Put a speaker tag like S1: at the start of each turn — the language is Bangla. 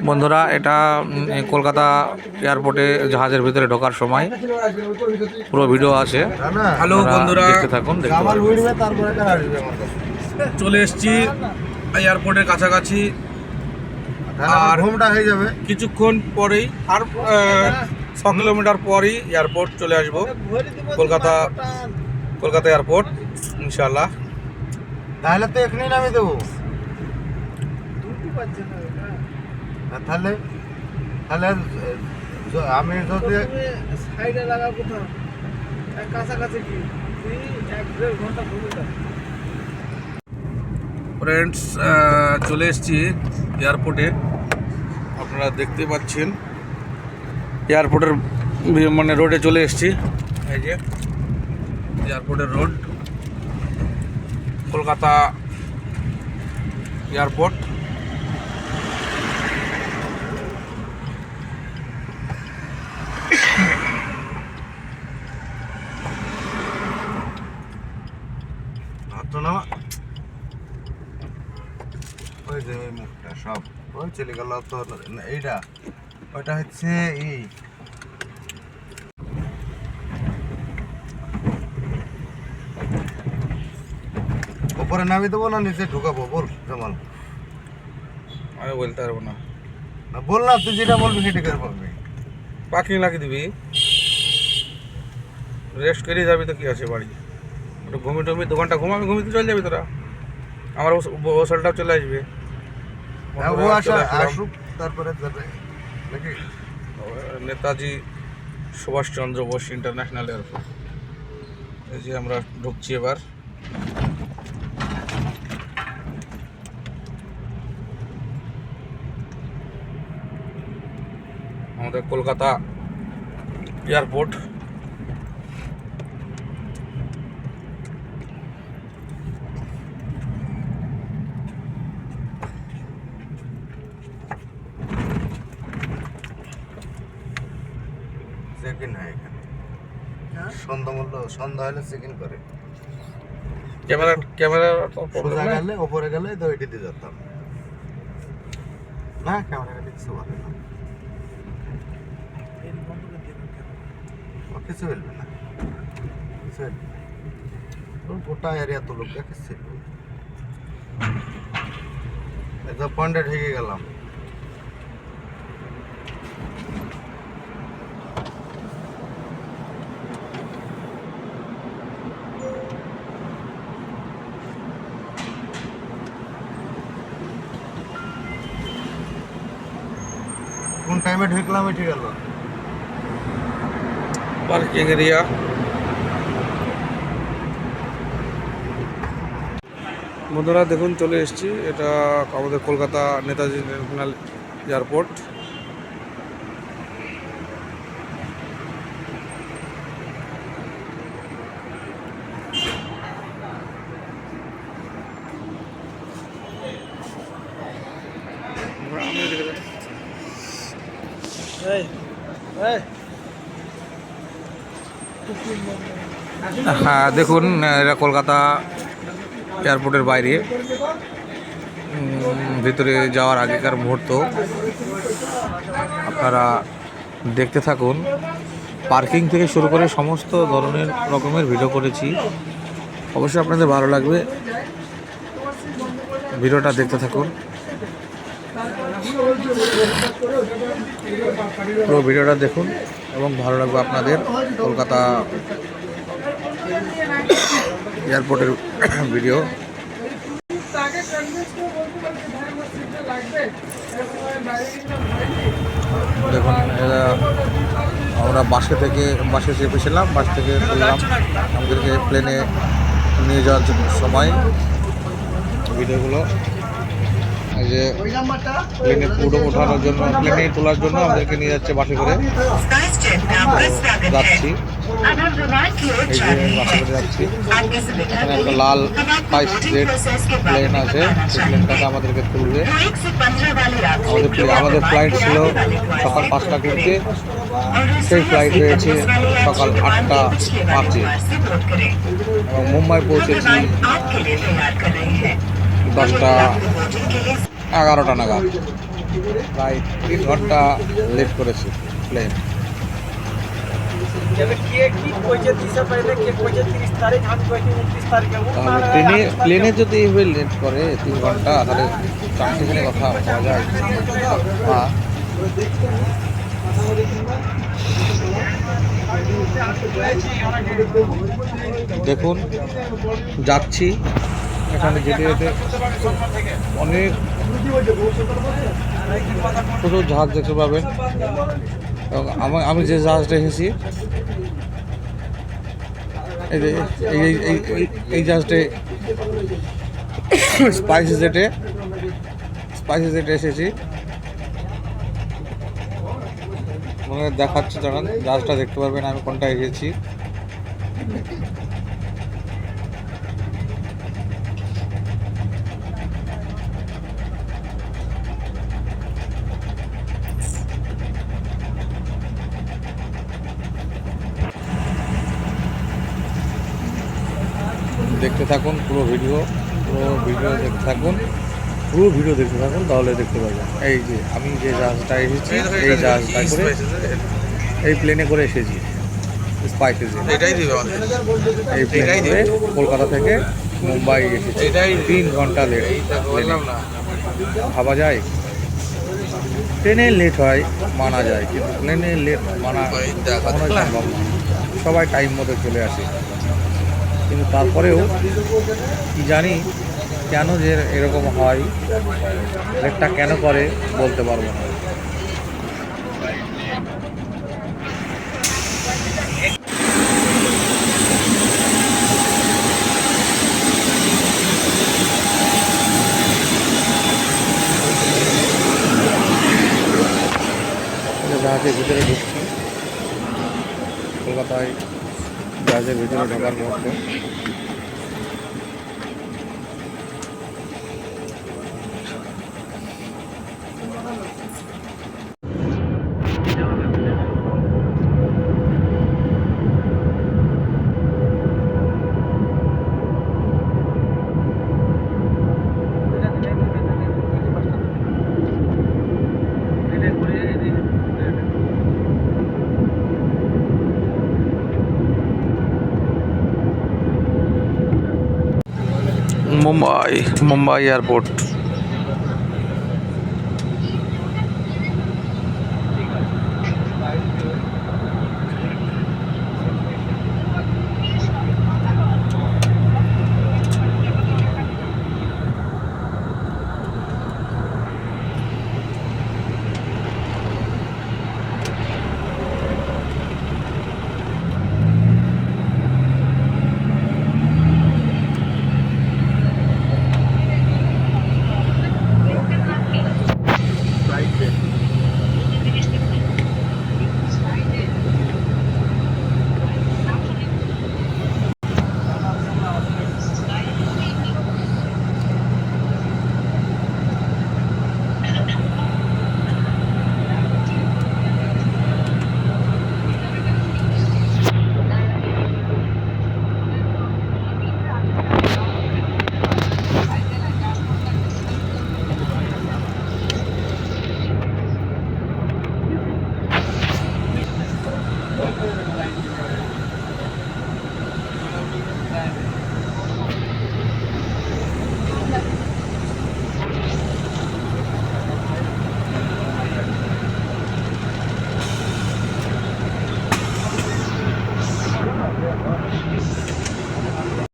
S1: বন্ধুরা, এটা কলকাতা এয়ারপোর্টে জাহাজের ভিতরে ঢোকার সময় পুরো ভিডিও আছে।
S2: হ্যালো বন্ধুরা,
S1: দেখতে থাকুন, দেখতে পারবেন।
S2: চলে এসেছি এয়ারপোর্টের কাছাকাছি। আর
S3: ঘুমটা হয়ে যাবে
S2: কিছুক্ষণ পরেই আর 6 কিলোমিটার পরই এয়ারপোর্ট চলে আসবো। কলকাতা এয়ারপোর্ট ইনশাল্লাহ।
S3: তাহলে তো এখনই নামিয়ে দেবো। তাহলে তাহলে আমি যদি
S4: সাইডে লাগা কোথাও কাছাকাছি কি 1-1.5 ঘন্টা ঘুরে যাবে।
S2: ফ্রেন্ডস, চলে এসেছি এয়ারপোর্টে। আপনারা দেখতে পাচ্ছেন এয়ারপোর্টের মানে রোডে চলে এসেছি। এই যে এয়ারপোর্টের রোড, কলকাতা এয়ারপোর্ট।
S3: ওই যে ওই মুখটা সব ওই চলে গেল তো। এইটা ওইটা হচ্ছে এই উপরে নামিয়ে দেবো না নিচে ঢুকাবো? বল জামাল।
S2: আমি বলতে পারবো না।
S3: বল না, তুই যেটা বলবি সেটা করে বলবি।
S2: পার্কিং লাগিয়ে দিবি, রেস্ট করে যাবি তো কি আছে বাড়ি। একটু ঘুমি 2 ঘন্টা ঘুমাবি, ঘুমিতে চলে যাবি তোরা। আমার ওসলটাও চলে আসবে।
S3: ও আসুক তারপরে যাবে নাকি?
S2: Netaji Subhashchandra Bose international airport. এই যে আমরা ঢুকছি এবার। আমাদের কলকাতা এয়ারপোর্ট।
S3: চেক ইন হয় এখানে। সন্ধ্যা হলে চেক ইন করে।
S2: ক্যামেরা
S3: সোজা গেলে ওপরে গেলে তো ওইটি দিয়ে যেতাম না। ক্যামেরা গেলে কিছু বলে না, ও কিছু বলবে না, কিছু বলবে না। গোটা এরিয়া তো লোক দেখেছে। এটা পয়েন্টে ঢেকে গেলাম। কোন টাইমে ঢুকলাম এটি গেল
S2: পার্কিং এরিয়া। বন্ধুরা দেখুন, চলে এসেছি। এটা আমাদের কলকাতা নেতাজি ন্যাশনাল এয়ারপোর্ট।
S1: হ্যাঁ, দেখুন, এটা কলকাতা এয়ারপোর্টের বাইরে ভিতরে যাওয়ার আগেকার মুহূর্ত আপনারা দেখতে থাকুন। পার্কিং থেকে শুরু করে সমস্ত ধরনের রকমের ভিডিও করেছি, অবশ্যই আপনাদের ভালো লাগবে। ভিডিওটা দেখতে থাকুন, পুরো ভিডিওটা দেখুন এবং ভালো লাগবে আপনাদের। কলকাতা এয়ারপোর্টের ভিডিও। দেখুন, আমরা বাসে চেপেছিলাম, বাস থেকে তুললাম আমাদেরকে প্লেনে নিয়ে যাওয়ার জন্য সময় ভিডিওগুলো। এই যে প্লেনে ওঠানোর জন্য, প্লেনে তোলার জন্য আমাদেরকে নিয়ে যাচ্ছে বাসে করে। যাচ্ছি, এই যে বাসে করে যাচ্ছি। এখানে একটা লাল স্পাইসজেট প্লেন আছে, সেই প্লেনটাকে আমাদেরকে তুলবে। আমাদের ফ্লাইট ছিল সকাল 5টা ঘুরতে, সেই ফ্লাইট হয়েছে সকাল 8টা 5-এ এবং মুম্বাই পৌঁছেছি 10টা 11টা নাগাদ। প্রায় 3 ঘন্টা লেট করেছে প্লেন। প্লেনে যদি এইভাবে লেট করে 3 ঘন্টা, তাহলে চারটিখানে কথা পাওয়া যায়। হ্যাঁ, দেখুন যাচ্ছি, এখানে যেতে যেতে অনেক প্রচুর জাহাজ দেখতে পাবেন। এবং আমি যে জাহাজটা এসেছি, এই যে এই জাহাজটে স্পাইস জেটে এসেছি। মানে দেখাচ্ছি, দাঁড়ান, জাহাজটা দেখতে পারবেন আমি কোনটা এসেছি। দেখতে থাকুন পুরো ভিডিও দেখতে থাকুন, তাহলে দেখতে পাবেন। এই যে আমি যে জাহাজটা এসেছি, এই জাহাজটা করে, এই প্লেনে করে এসেছি স্পাইসেস।
S2: এটাই দিবে আমাদের।
S1: এই প্লেনে করে কলকাতা থেকে মুম্বাই এসেছি।
S2: এটাই
S1: 3 ঘন্টা লেট।
S2: বললাম না,
S1: ভাবা যায়? ট্রেনে লেট হয় মানা যায়, কিন্তু প্লেনে লেট মানা কখনোই সম্ভব না। সবাই টাইম মতো চলে আসে, কিন্তু তারপরেও কি জানি কেন যে এরকম হয়, লেটটা কেন করে বলতে পারবো না। জাহাজের ভিতরে ঢুকছি, কলকাতায় জাহাজের ভিতরে ঢোকার মুহূর্তে। মুম্বাই এয়ারপোর্ট।